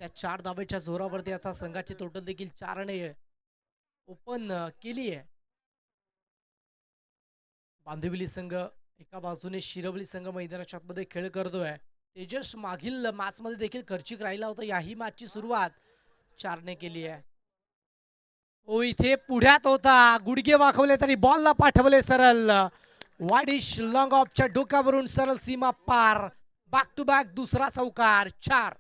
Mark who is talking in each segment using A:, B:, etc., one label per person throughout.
A: त्या 4 धावेच्या जोरावरती आता संघाची टोटल देखील 4ने ओपन केली आहे. बांदिवली संघ एका बाजूने, शिरवली संघ मैदानाच्या आतमध्ये खेळ करतोय. तेजस मागील मॅचमध्ये देखील खर्चिक राहिला होता. याही मॅचची सुरुवात 4ने केली आहे. ओ इथे पुढ्यात होता, गुडघे वाकवले तरी बॉलला पाठवले सरळ. वाडिश लॉंग ऑफच्या डोक्यावरून सरळ सीमा पार. बॅक टू बॅक दुसरा चौकार. 4.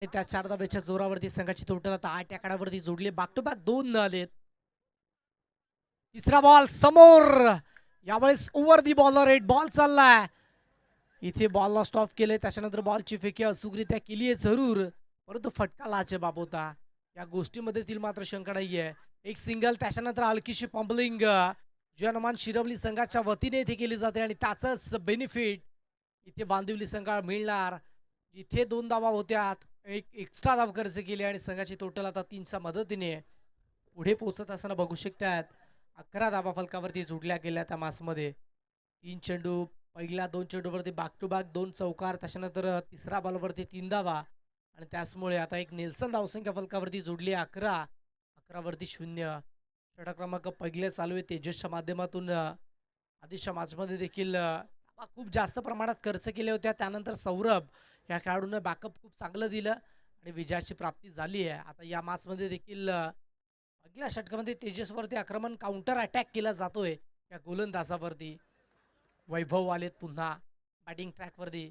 A: त्या 4 धावेच्या जोरावरती संघाची टोटल आता 8 आकड्यावरती जोडली. बॅक टू बॅक 2 आलेत. तिसरा बॉल समोर. यावेळेस ओव्हर दी बॉलर रेड बॉल चाललाय. इथे बॉलला स्टॉप केले. त्याच्यानंतर बॉलची फेकी अचूकरित्या केली आहे जरूर, परंतु फटका लाजबाब होता. या गोष्टीमध्ये तील मात्र शंका नाहीये. एक सिंगल, त्याच्यानंतर हलकीशी फंबलिंग जनमान शिरवली संघाच्या वतीने इथे केली जाते आणि त्याचंच बेनिफिट इथे बांदिवली संघाला मिळणार. जिथे 2 धावा होत्या, एक एक्स्ट्रा धाव खर्च केली आणि संघाची टोटल आता 3च्या मदतीने पुढे पोहोचत असताना बघू शकतात. 11 धावा फलकावरती जोडल्या गेल्या त्या मासमध्ये. 3 चेंडू, पहिल्या 2 चेंडूवरती बॅक टू बॅक 2 चौकार, त्याच्यानंतर तिसरा बॉलवरती 3 धावा आणि त्याचमुळे आता एक नेल्सन धावसंख्या फलकावरती जोडली 11. 11वरती 0. षटक क्रमांक पहिले चालू आहे तेजसच्या माध्यमातून. आधीच्या मॅचमध्ये देखील खूप जास्त प्रमाणात खर्च केले होते. त्यानंतर सौरभ या खेळाडूने बॅकअप खूप चांगलं दिलं आणि विजयाची प्राप्ती झाली आहे. आता या मॅचमध्ये देखील पहिल्या षटकामध्ये तेजसवरती आक्रमण काउंटर अटॅक केला जातोय या गोलंदाजावरती. वैभव आलेत पुन्हा बॅटिंग ट्रॅकवरती.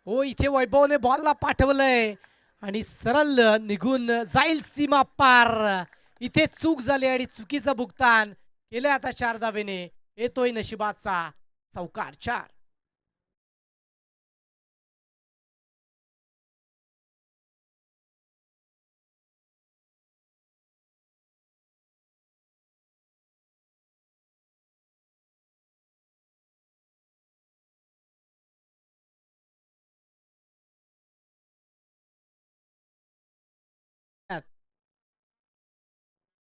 A: हो इथे वैभवने बॉलला पाठवलंय आणि सरळ निघून जाईल सीमा पार. इथे चूक झाली आणि चुकीचं भुगतान केलं. आता 4 धावेने येतोय नशिबाचा चौकार. 4.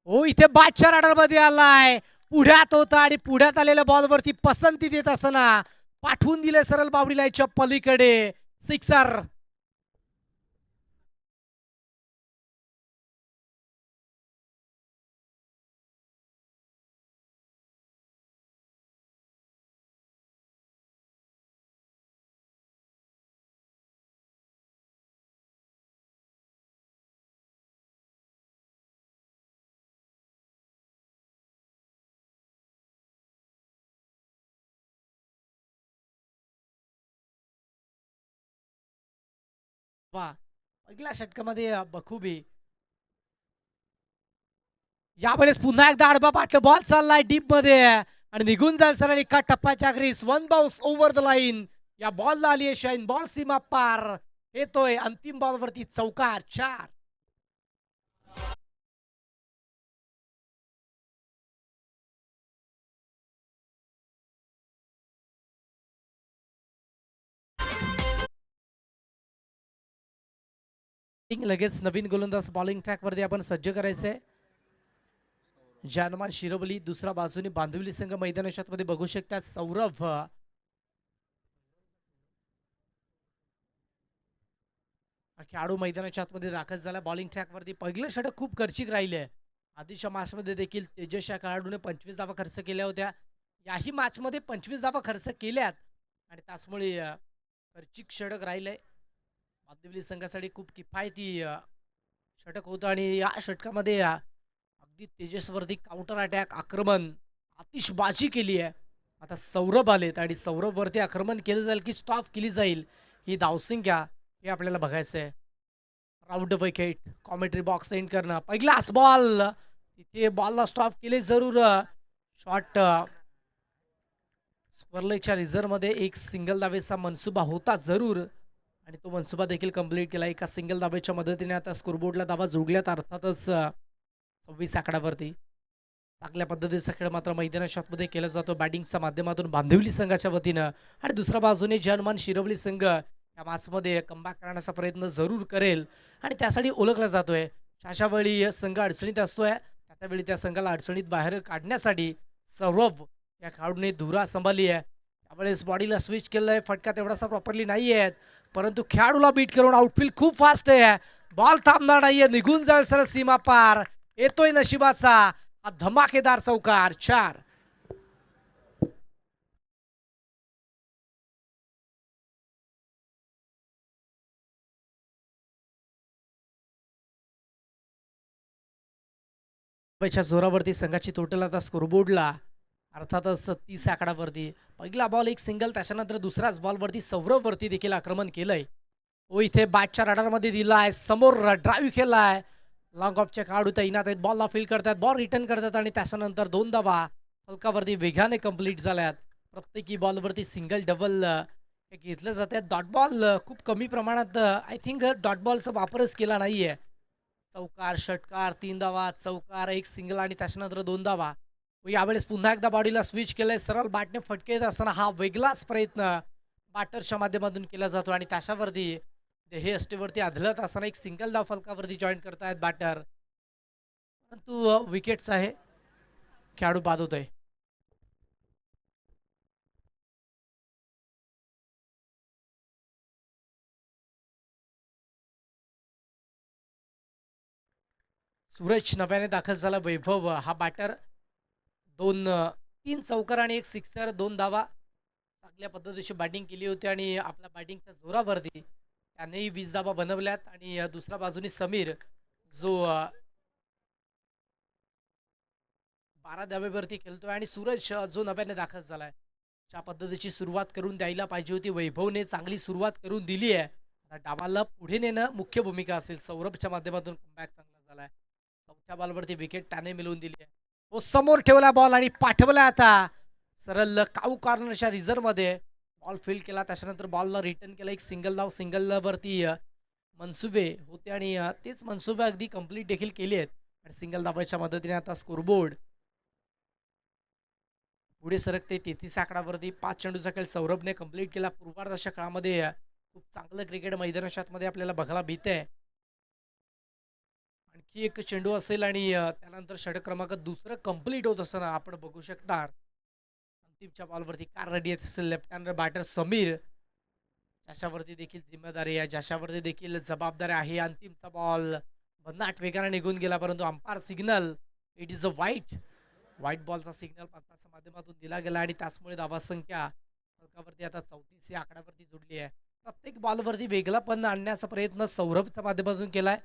A: हो इथे बादशाह राडर मध्ये आलाय. पुढ्यात होता आणि पुढ्यात आलेल्या बॉलवरती पसंती देत असताना पाठवून दिले सरळ बावडी लाईनच्या पलीकडे. सिक्सर. वा पहिल्या षटकामध्ये बखुबी. यावेळेस पुन्हा एकदा आडबा पाठलं. बॉल चाललाय डीप मध्ये आणि निघून जाईल सर एका टप्प्याच्या ग्रीस. 1 बाउन्स ओव्हर द लाईन. या बॉलला आली आहे शाईन. बॉल सीमा पार. येतोय अंतिम बॉलवरती चौकार. 4. लगेच नवीन गोलंदाज बॉलिंग ट्रॅक वरती आपण सज्ज करायचंय. जानमान शिरवली दुसऱ्या बाजूने बांदिवली संघ मैदानाच्या मध्ये बघू शकतात. सौरभ खेळाडू मैदानाच्या आतमध्ये दाखल झाला. बॉलिंग ट्रॅक वरती पहिलं षटक खूप खर्चिक राहिले. आधीच्या मॅच मध्ये देखील तेजस या खेळाडूने 25 धावा खर्च केल्या होत्या. याही मॅच मध्ये 25 धावा खर्च केल्यात आणि त्याचमुळे खर्चिक षटक राहिले. बांदिवली संघासाठी खूप किफायती षटक होतं आणि या षटकामध्ये अगदी तेजसवरती काउंटर अटॅक आक्रमण आतिषबाजी केली आहे. आता सौरभ आलेत आणि सौरभ वरती आक्रमण केलं जाईल की स्टॉप केली जाईल ही धावसंख्या हे आपल्याला बघायचं आहे. Round wicket commentary box end करणं. पहिलाच बॉल तिथे बॉलला स्टॉप केले जरूर. शॉट स्क्वेअरलेगच्या रिझर्व्ह मध्ये एक सिंगल धावेचा मनसुबा होता जरूर आणि तो मनसुबा देखील कंप्लीट केला. एका सिंगल धावेच्या मदतीने आता स्कोरबोर्डला धावा जोडल्यात अर्थातच 26 आकड्यावरती. चांगल्या पद्धतीचा खेळ मात्र मैदानाच्या आतमध्ये केला जातो बॅटिंगच्या माध्यमातून बांधिवली संघाच्या वतीनं. आणि दुसऱ्या बाजूने जनमान शिरवली संघ या मॅचमध्ये कमबॅक करण्याचा प्रयत्न जरूर करेल आणि त्यासाठी ओळखला जातोय. अशा वेळी संघ अडचणीत असतोय, त्यावेळी त्या संघाला अडचणीत बाहेर काढण्यासाठी सौरभ या खेळाडूने धुरा सांभाळली आहे. त्यावेळेस बॉडीला स्विच केलंय, फटका तेवढासा प्रॉपरली नाही आहे, परंतु खेळाडूला बीट करून आउटफील्ड खूप फास्ट आहे. बॉल थांबणार नाहीये, निघून जाईल सर सीमा पार. येतोय नशिबाचा हा धमाकेदार चौकार. 4. च्या जोरावरती संघाची टोटल आता स्कोरबोर्डला अर्थातच 30 आकडावरती. पहिला बॉल एक सिंगल, त्याच्यानंतर दुसऱ्याच बॉलवरती सौरभवरती देखील आक्रमण केलंय. ओ इथे बॅटच्या रडारमध्ये दिलाय, समोर ड्राईव्ह केलाय. लॉंग ऑफच्या खेळाडू तैनात आहेत, बॉलला फील करतात, बॉल रिटर्न करतात आणि त्याच्यानंतर 2 धावा फलकावरती वेगाने कंप्लीट झाल्यात. प्रत्येकी बॉलवरती सिंगल डबल घेतलं जाते. डॉट बॉल खूप कमी प्रमाणात आय थिंक डॉट बॉलचा वापरच केला नाहीये. चौकार, षटकार, 3 धावा, चौकार, एक सिंगल आणि त्याच्यानंतर 2 धावा. यावेळेस पुन्हा एकदा बॉडीला स्विच केलंय, सरळ बॅटने फटके येत असताना हा वेगळाच प्रयत्न बॅटरच्या माध्यमातून केला जातो आणि त्याच्यावरती हे अष्टेवरती आदलत असताना एक सिंगल धाव फलकावरती जॉईन करतायत बॅटर, परंतु विकेट्स आहे, खेळाडू बाद होतोय. सूरज नव्याने दाखल झाला. वैभव हा बॅटर 3 चौकार आणि एक सिक्सर, 2 धावा. चांगल्या पद्धतीची बॅटिंग केली होती आणि आपल्या बॅटिंगच्या जोरावरती त्यानेही 20 धावा बनवल्यात. आणि दुसऱ्या बाजूने समीर जो 12 धावेवरती खेळतोय आणि सूरज जो नव्याने दाखल झालाय. ज्या पद्धतीची सुरुवात करून द्यायला पाहिजे होती वैभवने, चांगली सुरुवात करून दिली आहे. आता डावाला पुढे नेणं मुख्य भूमिका असेल. सौरभच्या माध्यमातून कमबॅक चांगला झालाय. चौथ्या बॉलवरती विकेट त्याने मिळवून दिली आहे. तो समोर ठेवला बॉल आणि पाठवला आता सरळ काऊ कॉर्नरच्या रिझर्व मध्ये. बॉल फील्ड केला, त्याच्यानंतर बॉलला रिटर्न केला. एक सिंगल धाव, सिंगल वरती मनसुबे होते आणि तेच मनसुबे अगदी कंप्लीट देखील केली आहेत. आणि सिंगल धावाच्या मदतीने आता स्कोरबोर्ड पुढे सरकते 33 आकडावरती. 5 चेंडूचा खेळ सौरभने कंप्लीट केला. पूर्वार्धाच्या काळामध्ये खूप चांगलं क्रिकेट मैदानाच्या आतमध्ये आपल्याला बघायला मिळतंय. आणखी एक चेंडू असेल आणि त्यानंतर षटक क्रमांक दुसरं कंप्लीट होत असताना आपण बघू शकणार अंतिमच्या बॉलवरती कार रेडी असेल लेफ्ट हँडर बॅटर समीर, ज्याच्यावरती देखील जिम्मेदारी आहे, ज्याच्यावरती देखील जबाबदारी आहे. अंतिमचा बॉल भन्नाट वेगाने निघून गेला, परंतु umpire signal it is a white बॉलचा सिग्नल पंचाच्या माध्यमातून दिला गेला आणि त्याचमुळे धावा संख्या फलकावरती आता 34 या आकड्यावरती जुडली आहे. प्रत्येक बॉलवरती वेगळा पण आणण्याचा प्रयत्न सौरभच्या माध्यमातून केलाय.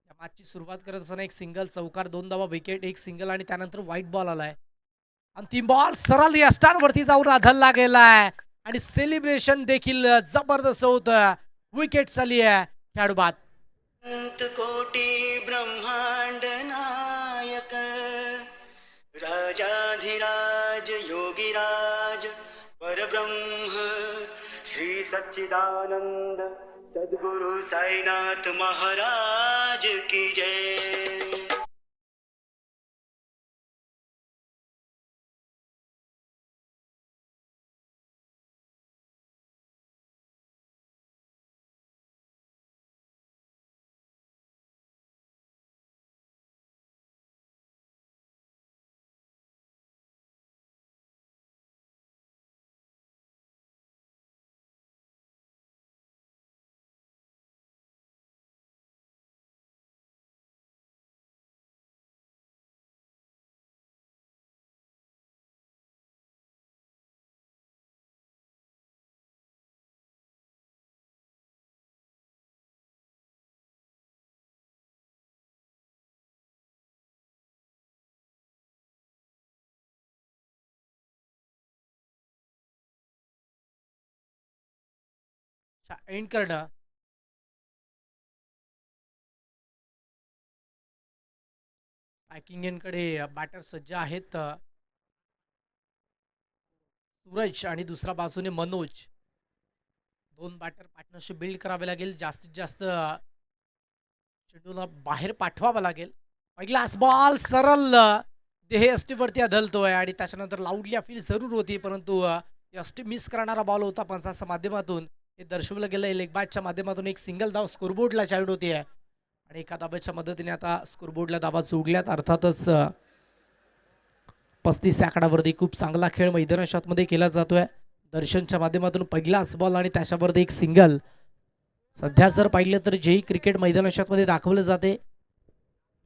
A: या मॅचची सुरुवात करत असताना एक सिंगल, चौकार, 2 धावा, विकेट, एक सिंगल आणि त्यानंतर व्हाईट बॉल आलाय. अंतिम बॉल सरळ यष्टांवरती जाऊन आधळला गेलाय आणि सेलिब्रेशन देखील जबरदस्त होतं. विकेट चालली आहे, खेळाडू बाद.
B: कोटी ब्रह्मांड नायक राजाधिराज योगीराज परब्रह्म श्री सच्चिदानंद सद्गुरु साईनाथ महाराज की जय.
A: एंड करणं कडे बॅटर सज्ज आहेत. सूरज आणि दुसऱ्या बाजूने मनोज, 2 बॅटर पार्टनरशिप बिल्ड करावे लागेल. जास्तीत जास्त चेंडूला बाहेर पाठवावा लागेल. पहिलाच बॉल सरळ देह यष्टीवरती आदळतोय आणि त्याच्यानंतर लाऊडली अपील जरूर होती, परंतु यष्टी मिस करणारा बॉल होता पंचाच्या माध्यमातून. हे दर्शवलं गेलंय लेग बॅटच्या माध्यमातून एक सिंगल धाव स्कोरबोर्डला चालू होती आहे आणि एका धाब्याच्या मदतीने आता स्कोरबोर्डला धावा जोडल्यात. अर्थातच 35 आकडावरती खूप चांगला खेळ मैदानाच्या आतमध्ये केला जातोय. दर्शनच्या माध्यमातून पहिलाच बॉल आणि त्याच्यावरती एक सिंगल. सध्या जर पाहिलं तर जेही क्रिकेट मैदानाच्या आतमध्ये दाखवलं जाते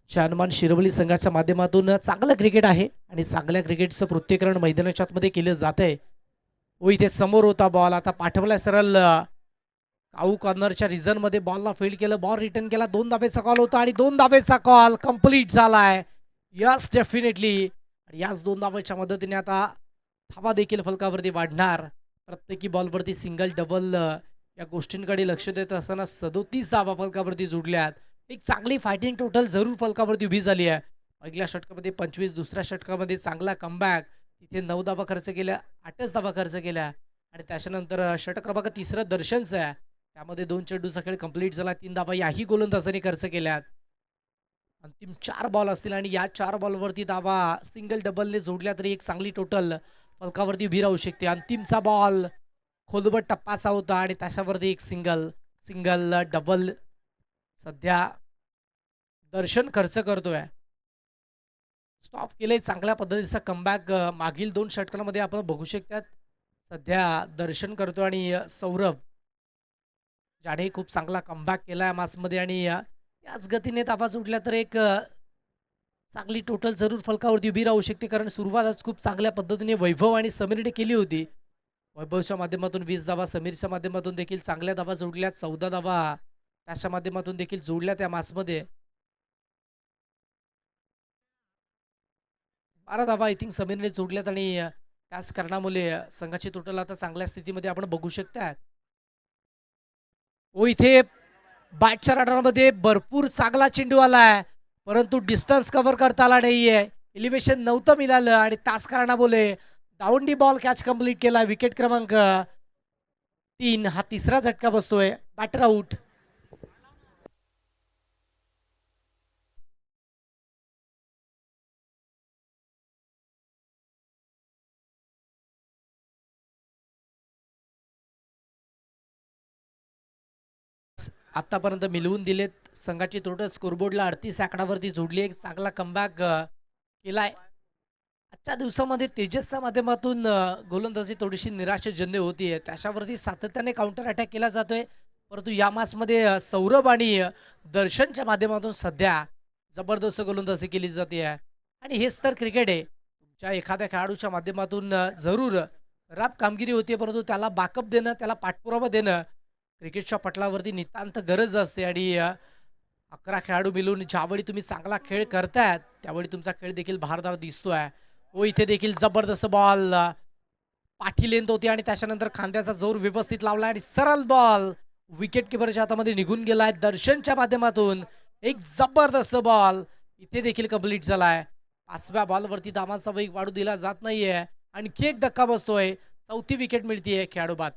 A: हनुमान शिरवली संघाच्या माध्यमातून चांगलं क्रिकेट आहे आणि चांगल्या क्रिकेटचं पृथ्वीकरण मैदानाच्या आतमध्ये केलं जातंय. व इथे समोर होता बॉल, आता पाठवला सरळ काऊ कॉर्नरच्या रिझनमध्ये बॉलला फील्ड केलं, बॉल रिटर्न केला. 2 धावेचा कॉल होता आणि 2 धावेचा कॉल कंप्लीट झालाय. Yes definitely. आणि याच 2 धावेच्या मदतीने आता धावा देखील फलकावरती वाढणार. प्रत्येकी बॉलवरती सिंगल डबल या गोष्टींकडे लक्ष देत असताना 37 धावा फलकावरती जोडल्यात. एक चांगली फायटिंग टोटल जरूर फलकावरती उभी झाली आहे. पहिल्या षटकामध्ये 25, दुसऱ्या षटकामध्ये चांगला कमबॅक, तिथे 9 धावा खर्च केल्या, 8च धावा खर्च केल्या आणि त्याच्यानंतर षटक क्रमांक 3 दर्शनचं आहे, त्यामध्ये 2 चेंडूचा खेळ कंप्लीट झाला. 3 धावा याही गोलंदाजांनी खर्च केल्यात. अंतिम 4 बॉल असतील आणि या 4 बॉलवरती धावा सिंगल डबलने जोडल्या तरी एक चांगली टोटल फलकावरती उभी राहू शकते. अंतिमचा बॉल खोलबट टप्पाचा होता आणि त्याच्यावरती एक सिंगल. सिंगल डबल सध्या दर्शन खर्च करतोय. स्टॉप केले चांगल्या पद्धतीचा कमबॅक मागील 2 षटकांमध्ये आपण बघू शकतात. सध्या दर्शन करतो आणि सौरभ ज्याने खूप चांगला कमबॅक केला आहे मॅचमध्ये आणि याच गतीने धावा जोडल्या तर एक चांगली टोटल जरूर फलकावरती उभी राहू शकते. कारण सुरुवातच खूप चांगल्या पद्धतीने वैभव आणि समीरने केली होती. वैभवच्या माध्यमातून 20 धावा, समीरच्या माध्यमातून देखील चांगल्या धावा जोडल्या. 14 धावा त्याच्या माध्यमातून देखील जोडल्या त्या मॅचमध्ये. 12 धावा आय थिंक समीरने जोडल्यात आणि त्याच कारणामुळे संघाची टोटल आता चांगल्या स्थितीमध्ये आपण बघू शकतात. ओ इथे बॅटच्या रडारमध्ये भरपूर चांगला चेंडू आलाय, परंतु डिस्टन्स कव्हर करता आला नाहीये. एलिव्हेशन नव्हतं मिळालं आणि त्याच कारणामुळे दावंडी बॉल कॅच कंप्लीट केला. विकेट क्रमांक 3 हा 3रा झटका बसतोय. Batter out. आतापर्यंत मिळवून दिलेत. संघाची टोटल स्कोरबोर्डला 38 आकडावरती जोडली. एक चांगला कमबॅक केलाय. आजच्या दिवसामध्ये तेजसच्या माध्यमातून गोलंदाजी थोडीशी निराशाजन्य होतीये, त्याच्यावरती सातत्याने काउंटर अटॅक केला जातोय. परंतु या मॅचमध्ये सौरभ आणि दर्शनच्या माध्यमातून सध्या जबरदस्त गोलंदाजी केली जाते आहे आणि हेच तर क्रिकेट आहे. तुमच्या एखाद्या खेळाडूच्या माध्यमातून जरूर राब कामगिरी होती, परंतु त्याला बॅकअप देणं, त्याला पाठपुरावा देणं क्रिकेटच्या पटलावरती नितांत गरज असते. आणि 11 खेळाडू मिळून ज्यावेळी तुम्ही चांगला खेळ करतायत त्यावेळी तुमचा खेळ देखील भारदार दिसतोय. व इथे देखील जबरदस्त बॉल पाठी लेंथ होती आणि त्याच्यानंतर खांद्याचा जोर व्यवस्थित लावला आणि सरळ बॉल विकेट किपरच्या हातामध्ये निघून गेलाय. दर्शनच्या माध्यमातून एक जबरदस्त बॉल इथे देखील कंप्लीट झालाय. 5व्या बॉलवरती धावांचा वेग वाढू दिला जात नाहीये. आणखी एक धक्का बसतोय. 4थी विकेट मिळतीये खेळाडू बाद.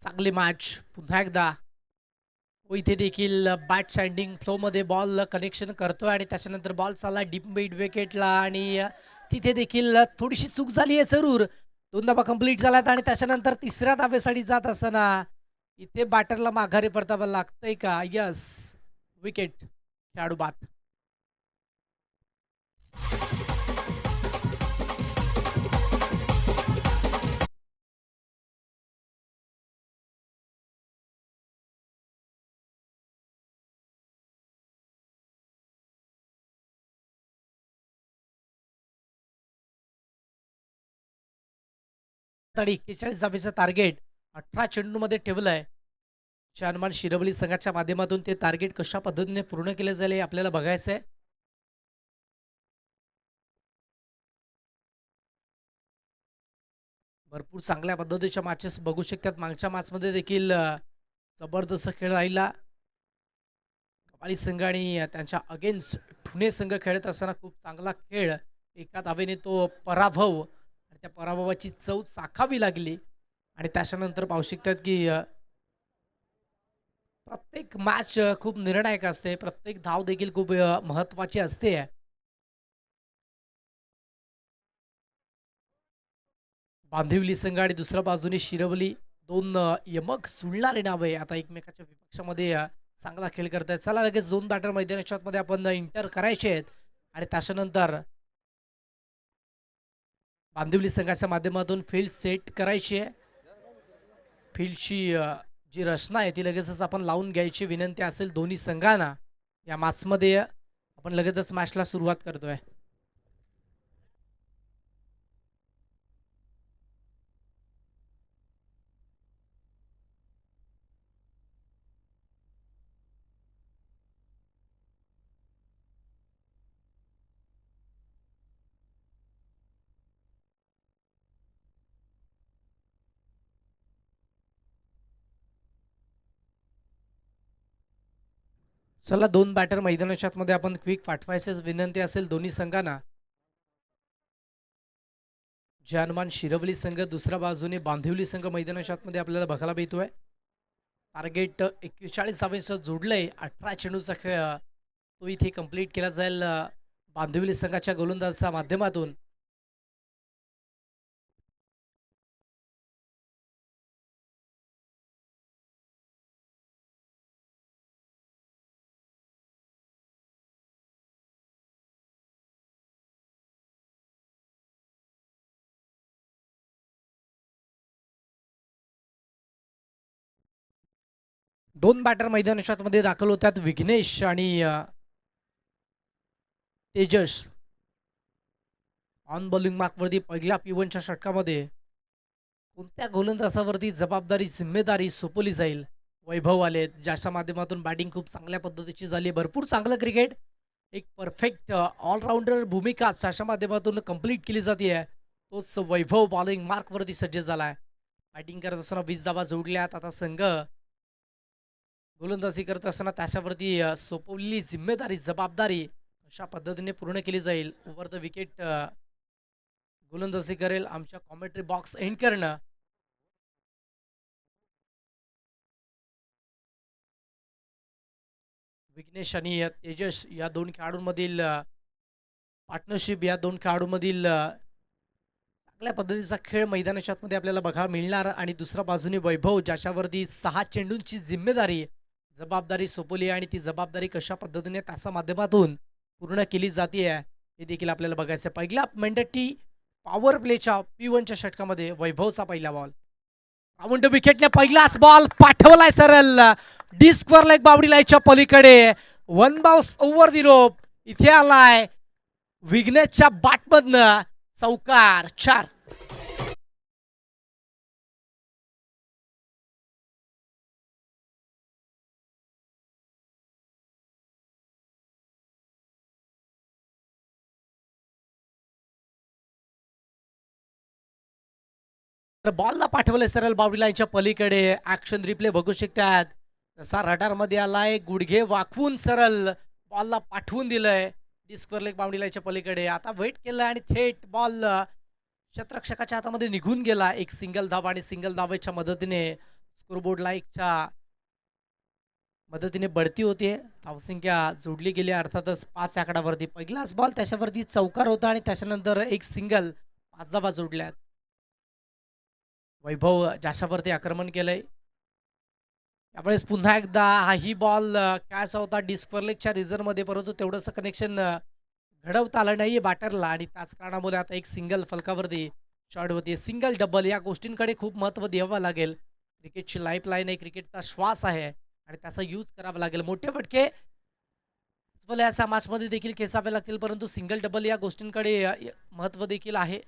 A: चांगली मॅच पुन्हा एकदा. व इथे देखील बॅट सँडिंग फ्लोमध्ये बॉल कनेक्शन करतोय आणि त्याच्यानंतर बॉल चालला डीप मिड विकेटला आणि तिथे देखील थोडीशी चूक झाली आहे जरूर. 2 धावा कंप्लीट झाल्यात आणि त्याच्यानंतर 3ऱ्या धावेसाठी जात असताना इथे बॅटरला माघारी परतावं लागतंय का? यस, विकेट खेळाडू बाद. आणि 41 धावेचं टार्गेट 18 चेंडूमध्ये ठेवलंय. हनुमान शिरवली संघाच्या माध्यमातून ते टार्गेट कशा पद्धतीने पूर्ण केले जाईल हे आपल्याला बघायचंय. भरपूर चांगल्या पद्धतीच्या मॅचेस बघू शकतात. मागच्या मॅचमध्ये देखील जबरदस्त खेळ राहिला. कपाली संघ आणि त्यांच्या अगेन्स्ट पुणे संघ खेळत असताना खूप चांगला खेळ, एका धावेने तो पराभव आणि त्या पराभवाची चव चाखावी लागली. आणि त्याच्यानंतर पाहू शकतात की प्रत्येक मॅच खूप निर्णायक असते, प्रत्येक धाव देखील खूप महत्वाची असते. बांदिवली संघ आणि दुसऱ्या बाजूने शिरवली, दोन यमक जुळणारे नावे आता एकमेकाच्या विपक्षामध्ये चांगला खेळ करतायत. चला लगेच दोन बॅटर मैदानाच्या मध्ये आपण इंटर करायचे आहेत आणि त्याच्यानंतर बांदिवली संघाच्या माध्यमातून फील्ड सेट करायची आहे. फील्डची जी रचना आहे ती लगेचच आपण लावून घ्यायची विनंती असेल दोन्ही संघांना. या मॅचमध्ये आपण लगेचच मॅचला सुरुवात करतोय. चला दोन बॅटर मैदानाच्या मध्ये आपण क्विक पाठवायचे विनंती असेल दोन्ही संघांना. जानमान शिरवली संघ, दुसऱ्या बाजूने बांदिवली संघ मैदानाच्या मध्ये आपल्याला बघायला मिळतोय. टार्गेट 41 धावांचं जोडलंय. 18 चेंडूचा खेळ तो इथे कंप्लीट केला जाईल बांदिवली संघाच्या गोलंदाजाच्या माध्यमातून. दोन बॅटर मैदानाच्या मध्ये दाखल होतात, विघ्नेश आणि तेजस. ऑन बॉलिंग मार्कवरती पहिल्या P1च्या षटकामध्ये कोणत्या गोलंदाजावरती जबाबदारी जिम्मेदारी सोपवली जाईल. वैभव आलेत, ज्याच्या माध्यमातून बॅटिंग खूप चांगल्या पद्धतीची झाली. भरपूर चांगलं क्रिकेट, एक परफेक्ट ऑलराऊंडर भूमिका त्याच्या माध्यमातून कंप्लीट केली जाते. तोच वैभव बॉलिंग मार्कवरती सज्ज झालाय. बॅटिंग करत असताना 20 धावा जोडल्यात. आता संघ गोलंदाजी करत असताना त्याच्यावरती सोपवलेली जिम्मेदारी जबाबदारी अशा पद्धतीने पूर्ण केली जाईल. ओव्हर द विकेट गोलंदाजी करेल आमच्या कॉमेंट्री बॉक्स एंड करणं. विघ्नेश आणि तेजस या दोन खेळाडूंमधील पार्टनरशिप, या दोन खेळाडूंमधील चांगल्या पद्धतीचा खेळ मैदानाच्या मध्ये आपल्याला बघायला मिळणार. आणि दुसऱ्या बाजूने वैभव, ज्याच्यावरती 6 चेंडूंची जिम्मेदारी जबाबदारी सोपवली आणि ती जबाबदारी कशा पद्धतीने त्याच्या माध्यमातून पूर्ण केली जाते हे देखील आपल्याला बघायचं. पहिल्या मेंढटी पॉवर प्लेच्या P1च्या षटकामध्ये वैभवचा पहिला बॉल, राऊंड विकेटने पहिलाच बॉल पाठवलाय सरळ डिस्कवर लेग बाउंड्री लाईनच्या पलीकडे. वन बाउन्स ओव्हर दी रोप इथे आलाय विघ्नेशच्या बॅटमधनं. चौकार, 4. बॉलला पाठवले सरळ बाउंड्री लाईनच्या पलीकडे. ऍक्शन रिप्ले बघू शकतात. तसा रडार मध्ये आलाय, गुडघे वाकवून सरळ बॉलला पाठवून दिलंय डिस्कवर लेग बाउंड्री लाईनच्या पलीकडे. आता वेट केलं आणि थेट बॉल क्षेत्ररक्षकाच्या हातामध्ये निघून गेला. एक सिंगल धाव आणि सिंगल धावेच्या मदतीने स्कोरबोर्ड लाईकच्या मदतीने बढती होते. धावसंख्या जोडली गेली अर्थातच 5 आकडावरती. पहिलाच बॉल त्याच्यावरती चौकार होता आणि त्याच्यानंतर एक सिंगल, 5 धावा जोडल्यात. वैभव ज्याच्यावरती आक्रमण केलंय. त्यावेळेस पुन्हा एकदा हाही बॉल कॅच होता डिस्कवर लेगच्या रिझर्व्हमध्ये, परंतु तेवढंसं कनेक्शन घडवता आलं नाही बॅटरला आणि त्याच कारणामुळे आता एक सिंगल फलकावरती शॉट होती. सिंगल डबल या गोष्टींकडे खूप महत्त्व द्यावं लागेल. क्रिकेटची लाईफ लाईन आहे, क्रिकेटचा श्वास आहे आणि त्याचा यूज करावा लागेल. मोठे फटके या मॅचमध्ये देखील खेचावे लागतील, परंतु सिंगल डबल या गोष्टींकडे महत्त्व देखील आहे.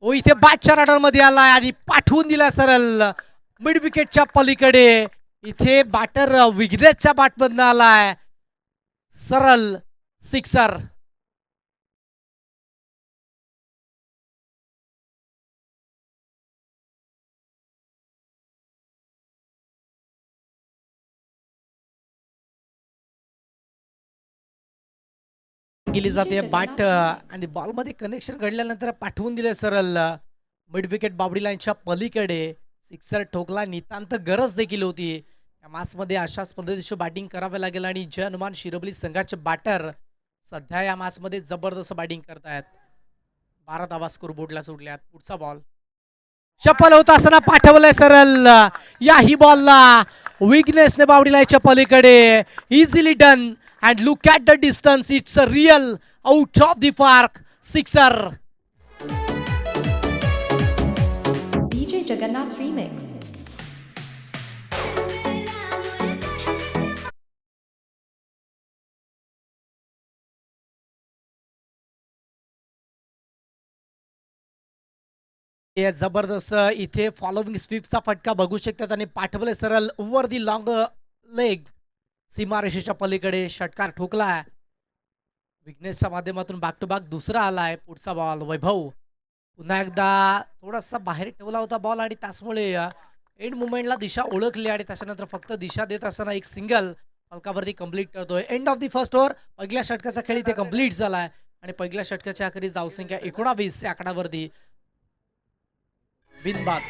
A: ओ इथे बॅटच्या रडारमध्ये आलाय आणि पाठवून दिला सरळ मिड विकेटच्या पलीकडे. इथे बॅटर विघ्नेशच्या बॅटमधनं आलाय सरळ सिक्सर. केली जाते बाट आणि बॉलमध्ये कनेक्शन घडल्यानंतर पाठवून दिले सरळ मिड विकेट बावडी लाईनच्या पलीकडे सिक्सर ठोकला. नितांत गरज देखील होती या मॅचमध्ये. अशाच पद्धतीची बॅटिंग करावी लागेल आणि जय हनुमान शिरवली संघाचे बॅटर सध्या या मॅचमध्ये जबरदस्त बॅटिंग करतायत. 12 धावा स्कोर बोर्डला सोडल्यात. पुढचा बॉल चप्पल होत असताना पाठवलंय सरळ याही बॉलला विग्नेसने बावडी लाईनच्या पलीकडे easily done. And look at the distance, it's a real out of the park sixer.
C: DJ Jagannath Remix.
A: जबरदस्त इथे फॉलोविंग स्वीपचा फटका बघू शकतात आणि पाठवले सरळ ओव्हर दी लॉंग लेग. सीमारेषेच्या पलीकडे षटकार ठोकलाय विघ्नेशच्या माध्यमातून. बॅक टू बॅक दुसरा आलाय. पुढचा बॉल वैभव पुन्हा एकदा थोडासा बाहेर ठेवला होता बॉल आणि त्याचमुळे एंड मुवमेंटला दिशा ओळखली आणि त्याच्यानंतर फक्त दिशा देत असताना एक सिंगल फलकावरती कंप्लीट करतोय. End of the first over. पहिल्या षटकाचा खेळ इथे कंप्लीट झालाय आणि पहिल्या षटकाच्या अखेरीस धावसंख्या 19 या आकड्यावरती बिनबाद.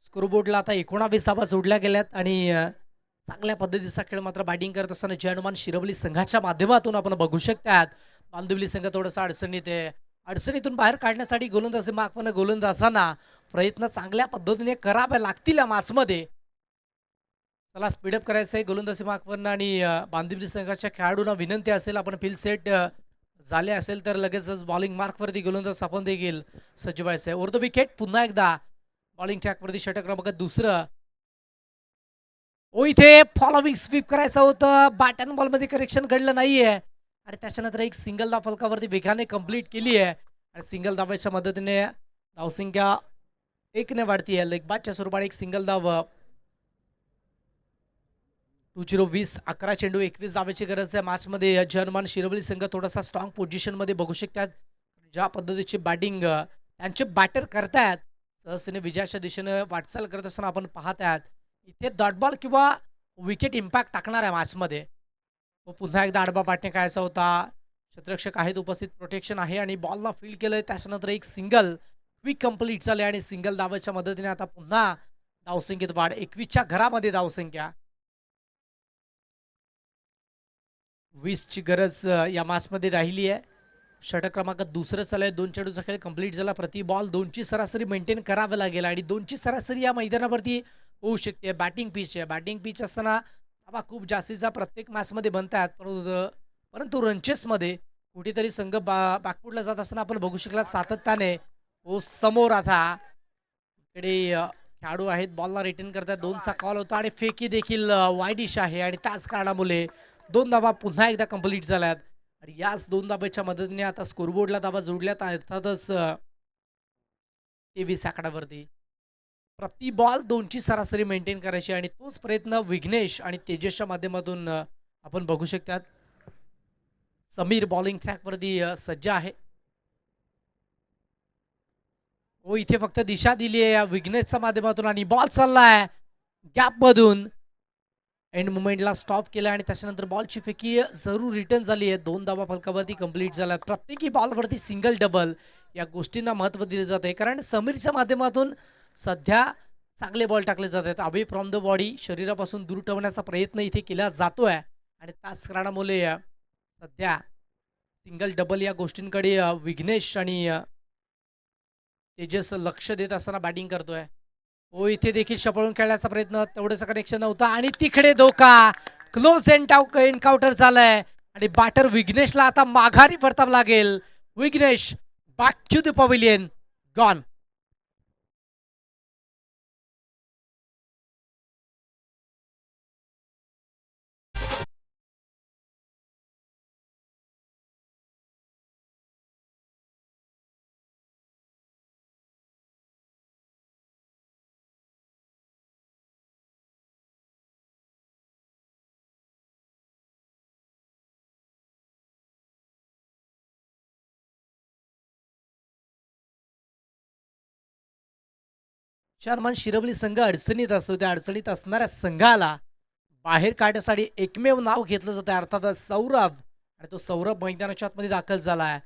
A: स्कोरबोर्डला आता 19 धावा जोडल्या गेल्यात आणि चांगल्या पद्धतीचा खेळ मात्र बॅटिंग करत असताना जय हनुमान शिरवली संघाच्या माध्यमातून आपण बघू शकतात. बांदिवली संघ थोडासा अडचणीत आहे. अडचणीतून बाहेर काढण्यासाठी गोलंदाजी मागवणं गोलंदाजांना प्रयत्न चांगल्या पद्धतीने करावे लागतील या मॅचमध्ये. चला स्पीडअप करायचं आहे गोलंदाजी मागवणं आणि बांदिवली संघाच्या खेळाडूंना विनंती असेल आपण फील्ड सेट झाले असेल तर लगेचच बॉलिंग मार्कवरती गोलंदाज आपण देखील सज्ज व्हायचं आहे. ओव्हर द विकेट पुन्हा एकदा बॉलिंग ट्रॅकवरती षटक क्रमांक दुसरं. ओ इथे फॉलोविंग स्वीप करायचं होतं. बॅट अँड बॉलमध्ये करेक्शन घडलं नाहीये आणि त्याच्यानंतर एक सिंगल धाव फलकावरती वेगाने कंप्लीट केली आहे आणि सिंगल धावाच्या मदतीने धावसंख्या 1 ने वाढतीये. लेग बादच्या स्वरूपाने एक सिंगल धाव. 20 11 चेंडू 21 धावेची गरज आहे मॅचमध्ये. जय हनुमान शिरवली संघ थोडासा स्ट्रॉंग पोझिशन मध्ये बघू शकतात. ज्या पद्धतीची बॅटिंग त्यांचे बॅटर करतायत सहजतेने विजयाच्या दिशेने वाटचाल करत असताना आपण पाहत आहात. इथे डॉट बॉल किंवा विकेट इम्पॅक्ट टाकणार आहे मॅचमध्ये. पुन्हा एकदा आडबा पाठणे करायचा होता. क्षेत्ररक्षक आहेत उपस्थित. प्रोटेक्शन आहे आणि बॉलला फील्ड केलंय. त्याच्यानंतर एक सिंगल क्विक कंप्लीट झाले आणि सिंगल धावाच्या मदतीने आता पुन्हा धावसंख्येत वाढ. 21च्या घरामध्ये धावसंख्या. 20 ची गरज या मॅचमध्ये राहिली आहे. षटक क्रमांक दुसरं चालू आहे. 2 चेंडूचा खेळ कंप्लीट झाला. प्रति बॉल 2ची सरासरी मेंटेन करावी लागेल आणि 2ची सरासरी या मैदानावरती होऊ शकते. बॅटिंग पिच आहे. बॅटिंग पिच असताना धावा खूप जास्तीचा प्रत्येक मॅचमध्ये बनतात परंतु रनचेसमध्ये कुठेतरी संघ बॅकफुटला जात असताना आपण बघू शकला सातत्याने. समोर आता इकडे खेळाडू आहेत बॉलला रिटर्न करतात. 2चा कॉल होता आणि फेकी देखील वाईडिश आहे आणि त्याच कारणामुळे 2 धावा पुन्हा एकदा कंप्लीट झाल्यात आणि याच 2 धाब्याच्या मदतीने आता स्कोरबोर्डला धावा जोडल्यात. अर्थातच 23 आकड्यावरती प्रति बॉल 2ची सरासरी मेंटेन करायची आणि तोच प्रयत्न विघ्नेश आणि तेजसच्या माध्यमातून आपण बघू शकतात. समीर बॉलिंग ट्रॅकवरती सज्ज आहे. हो इथे फक्त दिशा दिली आहे या विघ्नेशच्या माध्यमातून आणि बॉल चाललाय गॅप मधून. एंड मुवमेंटला स्टॉप केला आणि त्याच्यानंतर बॉलची फेकी जरूर रिटर्न झाली आहे. 2 धावा फलकावरती कंप्लीट झाल्यात. प्रत्येकी बॉलवरती सिंगल डबल या गोष्टींना महत्त्व दिले जाते कारण समीरच्या माध्यमातून सध्या चांगले बॉल टाकले जात आहेत. अवे फ्रॉम द बॉडी शरीरापासून दूर ठेवण्याचा प्रयत्न इथे केला जातोय आणि त्याच कारणामुळे सध्या सिंगल डबल या गोष्टींकडे विघ्नेश आणि तेजस लक्ष देत असताना बॅटिंग करतोय. हो इथे देखील शपळून खेळण्याचा प्रयत्न. तेवढंच कनेक्शन नव्हता आणि तिकडे धोका. क्लोज एन्काउंटर झालाय आणि बॅटर विघ्नेशला आता माघारी परतावं लागेल. Vighnesh back to the pavilion. Gone. शर्मान शिरवली संघ अडचणीत असतो. त्या अडचणीत असणाऱ्या संघाला बाहेर काढण्यासाठी एकमेव नाव घेतलं जातं अर्थातच सौरभ, आणि तो सौरभ मैदानाच्या आतमध्ये दाखल झाला आहे.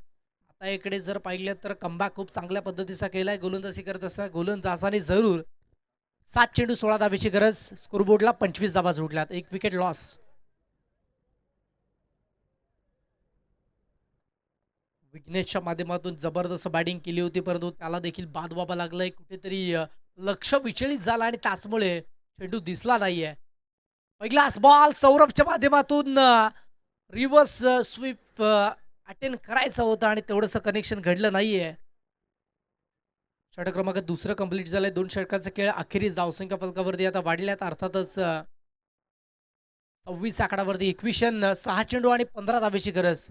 A: आता इकडे जर पाहिलं तर कमबॅक खूप चांगल्या पद्धतीचा केलाय गोलंदाजी करत असताना गोलंदाजाने जरूर 7 चेंडू 16 धावेची गरज. स्कोरबोर्डला 25 धावा जोडल्यात. 1 विकेट लॉस. विघ्नेशच्या माध्यमातून जबरदस्त बॅटिंग केली होती, परंतु त्याला देखील बाद व्हावं लागलंय. कुठेतरी लक्ष विचलित झालं आणि त्याचमुळे चेंडू दिसला नाहीये. पहिलाच बॉल सौरभच्या माध्यमातून रिव्हर्स स्वीप अटेंड करायचा होता आणि तेवढंसं कनेक्शन घडलं नाहीये. षटक क्रमांक दुसरं कंप्लीट झालंय. 2 षटकांचा खेळ अखेरीस धावसंख्या फलकावरती आता वाढल्यात. अर्थातच 26 आकडावरती 21 6 चेंडू आणि 15 धावेची गरज.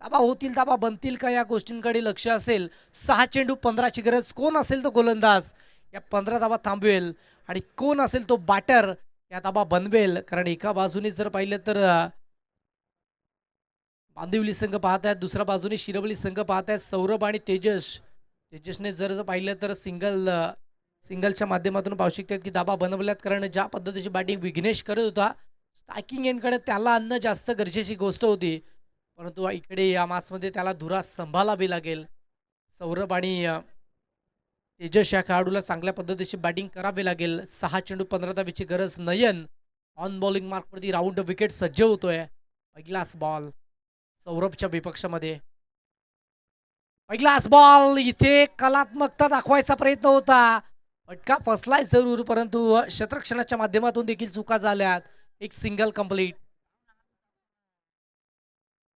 A: धाबा होतील, धाबा बनतील का, या गोष्टींकडे लक्ष असेल. 6 चेंडू 15ची गरज. कोण असेल तो गोलंदाज या 15 धाबा थांबवेल आणि कोण असेल तो बॅटर या धाबा बनवेल. कारण एका बाजूने जर पाहिलं तर बांदिवली संघ पाहत आहेत, दुसऱ्या बाजूने शिरवली संघ पाहत आहेत. सौरभ आणि तेजसने जर पाहिलं तर सिंगलच्या माध्यमातून पाहू शकतात की धाबा बनवल्यात. कारण ज्या पद्धतीची बॅटिंग विघ्नेश करत होता, स्ट्रायकिंग एंडकडे त्याला आणणं जास्त गरजेची गोष्ट होती, परंतु इकडे या मॅचमध्ये त्याला धुरा सांभाळावी लागेल. सौरभ आणि तेजस या खेळाडूला चांगल्या पद्धतीची बॅटिंग करावी लागेल. 6 चेंडू 15 धावेची गरज. नयन ऑन बॉलिंग मार्कवरती राऊंड विकेट सज्ज होतोय. पहिलाच बॉल सौरभच्या विपक्षामध्ये. पहिलाच बॉल इथे कलात्मकता दाखवायचा प्रयत्न होता. फटका फसलाय जरूर, परंतु क्षेत्ररक्षणाच्या माध्यमातून देखील चुका झाल्यात. एक सिंगल कंप्लीट.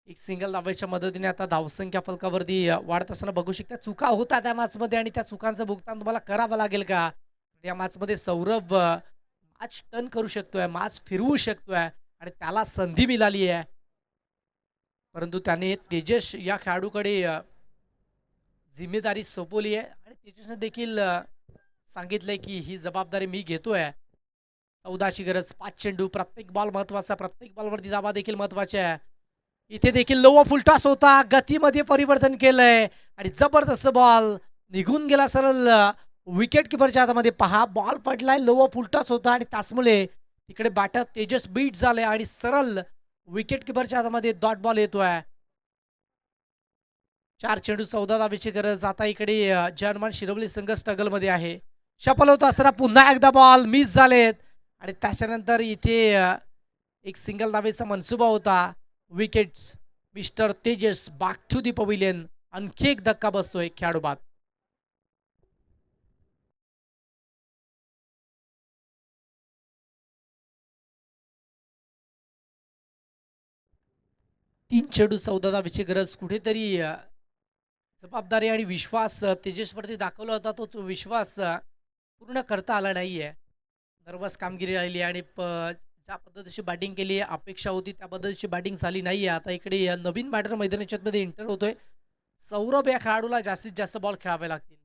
A: एक सिंगल धावेच्या मदतीने आता धावसंख्या फलकावरती वाढत असताना बघू शकता. चुका होतात त्या मॅचमध्ये आणि त्या चुकांचं भुगतान तुम्हाला करावं लागेल का. या मॅचमध्ये सौरभ मॅच टर्न करू शकतोय, मॅच फिरवू शकतोय आणि त्याला संधी मिळाली आहे, परंतु त्याने तेजस या खेळाडूकडे जिम्मेदारी सोपवली आहे आणि तेजसने देखील सांगितलंय की ही जबाबदारी मी घेतोय. 14ची गरज. 5 चेंडू. प्रत्येक बॉल महत्वाचा. प्रत्येक बॉलवरती धावा देखील महत्वाचे आहे. इथे देखील लोवा फुलटॉस होता. गतीमध्ये परिवर्तन केलंय आणि जबरदस्त बॉल निघून गेला सरळ विकेट किपरच्या हातामध्ये. पहा, बॉल पडलाय, लोवा फुलटॉस होता आणि त्याचमुळे तिकडे बॅटर तेजस बीट झाले आणि सरळ विकेट किपरच्या हातामध्ये डॉट बॉल येतोय. 4 चेंडू 14 धावेची गरज. आता इकडे जर्मन शिरवली संघ स्ट्रगल मध्ये आहे. शफल होतो असताना पुन्हा एकदा बॉल मिस झालेत आणि त्याच्यानंतर इथे एक सिंगल धावेचा मनसुबा होता. Wickets. Mister Tejas back to the pavilion. आणखी एक धक्का बसतोय खेळाडू बाद. तीन चेंडू 14 धावेची गरज. कुठेतरी जबाबदारी आणि विश्वास तेजसवरती दाखवला होता, तो विश्वास पूर्ण करता आला नाहीये. नर्वस कामगिरी राहिली आणि ज्या पद्धतीची बॅटिंग केली अपेक्षा होती त्या पद्धतीची बॅटिंग झाली नाहीये. आता इकडे नवीन बॅटर मैदानाच्या मध्ये एंटर होतोय. सौरभ या खेळाडूला जास्तीत जास्त बॉल खेळावे लागतील.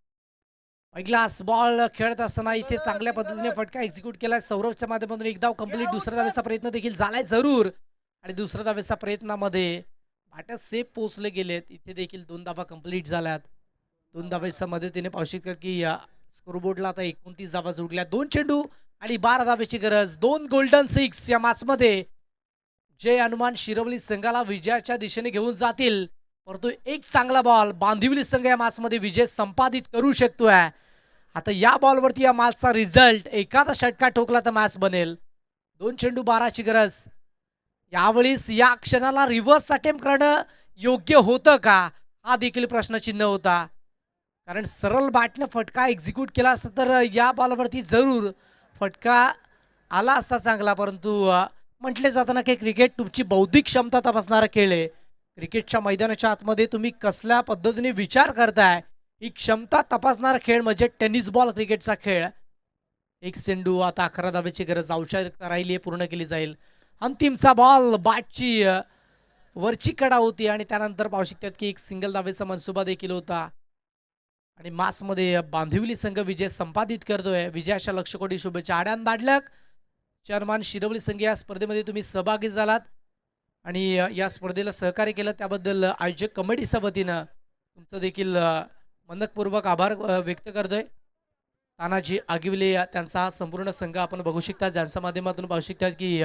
A: पहिलाच बॉल खेळत असताना इथे चांगल्या पद्धतीने फटका एक्झिक्यूट केलाय सौरभच्या माध्यमातून. एक धाव कंप्लीट. दुसऱ्या धावेचा प्रयत्न देखील झालाय जरूर आणि दुसऱ्या धावेच्या प्रयत्नामध्ये बॅटर सेफ पोहोचले गेलेत. इथे देखील 2 धावा कंप्लीट झाल्यात. 2 धावेच्या मदतीने पाहू शकता की स्कोरबोर्डला आता 29 धावा जोडल्या. 2 चेंडू आणि 12 धावेची गरज. 2 गोल्डन 6 या मॅचमध्ये जय हनुमान शिरवली संघाला विजयाच्या दिशेने घेऊन जातील, परंतु एक चांगला बॉल बांदिवली संघ या मॅचमध्ये विजय संपादित करू शकतोय. आता या बॉलवरती या मॅचचा रिझल्ट एखादा षटका ठोकला तर मॅच बनेल. 2 चेंडू 12ची गरज. यावेळीस या क्षणाला रिव्हर्स अटेम्प्ट करणं योग्य होतं का, हा देखील प्रश्नचिन्ह होता. कारण सरळ बॅटने फटका एक्झिक्यूट केला असता तर या बॉलवरती जरूर फटका आला असता चांगला, परंतु म्हटले जाताना की क्रिकेट तुमची बौद्धिक क्षमता तपासणारा खेळ आहे. क्रिकेटच्या मैदानाच्या आतमध्ये तुम्ही कसल्या पद्धतीने विचार करताय ही क्षमता तपासणारा खेळ म्हणजे टेनिस बॉल क्रिकेटचा खेळ. एक चेंडू. आता 11 धावेची गरज. आवश्यकता राहिली पूर्ण केली जाईल. अंतिमचा बॉल. बॅटची वरची कडा होती आणि त्यानंतर पाहू शकतात की एक सिंगल धावेचा मनसुबा देखील होता आणि मॅचमध्ये बांदिवली संघ विजय संपादित करतोय. विजयाच्या लक्षकोटी शुभेच्छा. आड्यान बाडलक चर्मान शिरवली संघ या स्पर्धेमध्ये तुम्ही सहभागी झालात आणि या स्पर्धेला सहकार्य केलं त्याबद्दल आयोजक कमिटीच्या वतीनं तुमचं देखील मनपूर्वक आभार व्यक्त करतोय. तानाजी आगिवले त्यांचा हा संपूर्ण संघ आपण बघू शकता, ज्यांच्या माध्यमातून पाहू शकतात की